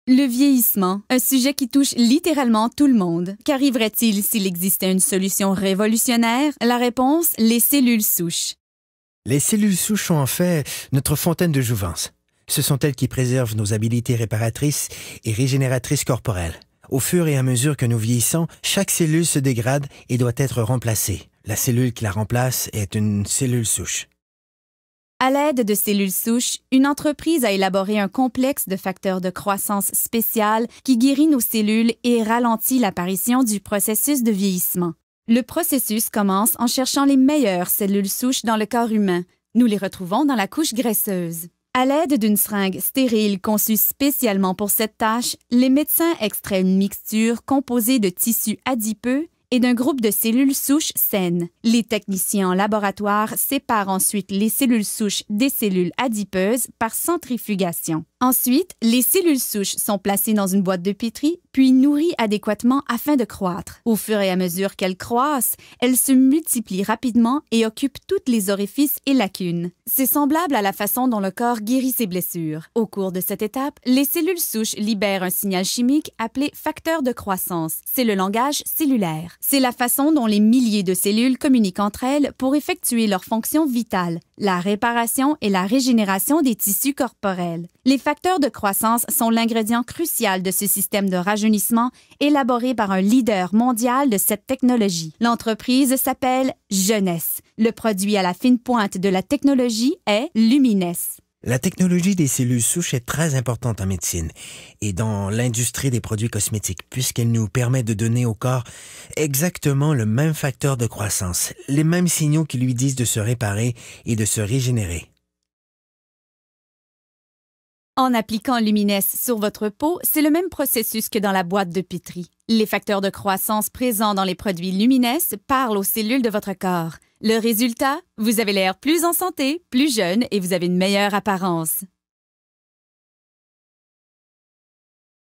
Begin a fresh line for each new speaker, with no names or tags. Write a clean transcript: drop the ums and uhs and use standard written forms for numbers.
Le vieillissement, un sujet qui touche littéralement tout le monde. Qu'arriverait-il s'il existait une solution révolutionnaire? La réponse, les cellules souches.
Les cellules souches sont en fait notre fontaine de jouvence. Ce sont elles qui préservent nos habiletés réparatrices et régénératrices corporelles. Au fur et à mesure que nous vieillissons, chaque cellule se dégrade et doit être remplacée. La cellule qui la remplace est une cellule souche.
À l'aide de cellules souches, une entreprise a élaboré un complexe de facteurs de croissance spécial qui guérit nos cellules et ralentit l'apparition du processus de vieillissement. Le processus commence en cherchant les meilleures cellules souches dans le corps humain. Nous les retrouvons dans la couche graisseuse. À l'aide d'une seringue stérile conçue spécialement pour cette tâche, les médecins extraient une mixture composée de tissus adipeux et d'un groupe de cellules souches saines. Les techniciens en laboratoire séparent ensuite les cellules souches des cellules adipeuses par centrifugation. Ensuite, les cellules souches sont placées dans une boîte de pétri, puis nourries adéquatement afin de croître. Au fur et à mesure qu'elles croissent, elles se multiplient rapidement et occupent toutes les orifices et lacunes. C'est semblable à la façon dont le corps guérit ses blessures. Au cours de cette étape, les cellules souches libèrent un signal chimique appelé facteur de croissance. C'est le langage cellulaire. C'est la façon dont les milliers de cellules communiquent entre elles pour effectuer leurs fonctions vitales, la réparation et la régénération des tissus corporels. Les facteurs de croissance sont l'ingrédient crucial de ce système de rajeunissement élaboré par un leader mondial de cette technologie. L'entreprise s'appelle Jeunesse. Le produit à la fine pointe de la technologie est Lumines.
La technologie des cellules souches est très importante en médecine et dans l'industrie des produits cosmétiques puisqu'elle nous permet de donner au corps exactement le même facteur de croissance, les mêmes signaux qui lui disent de se réparer et de se régénérer.
En appliquant Lumines sur votre peau, c'est le même processus que dans la boîte de pétri. Les facteurs de croissance présents dans les produits Lumines parlent aux cellules de votre corps. Le résultat, vous avez l'air plus en santé, plus jeune et vous avez une meilleure apparence.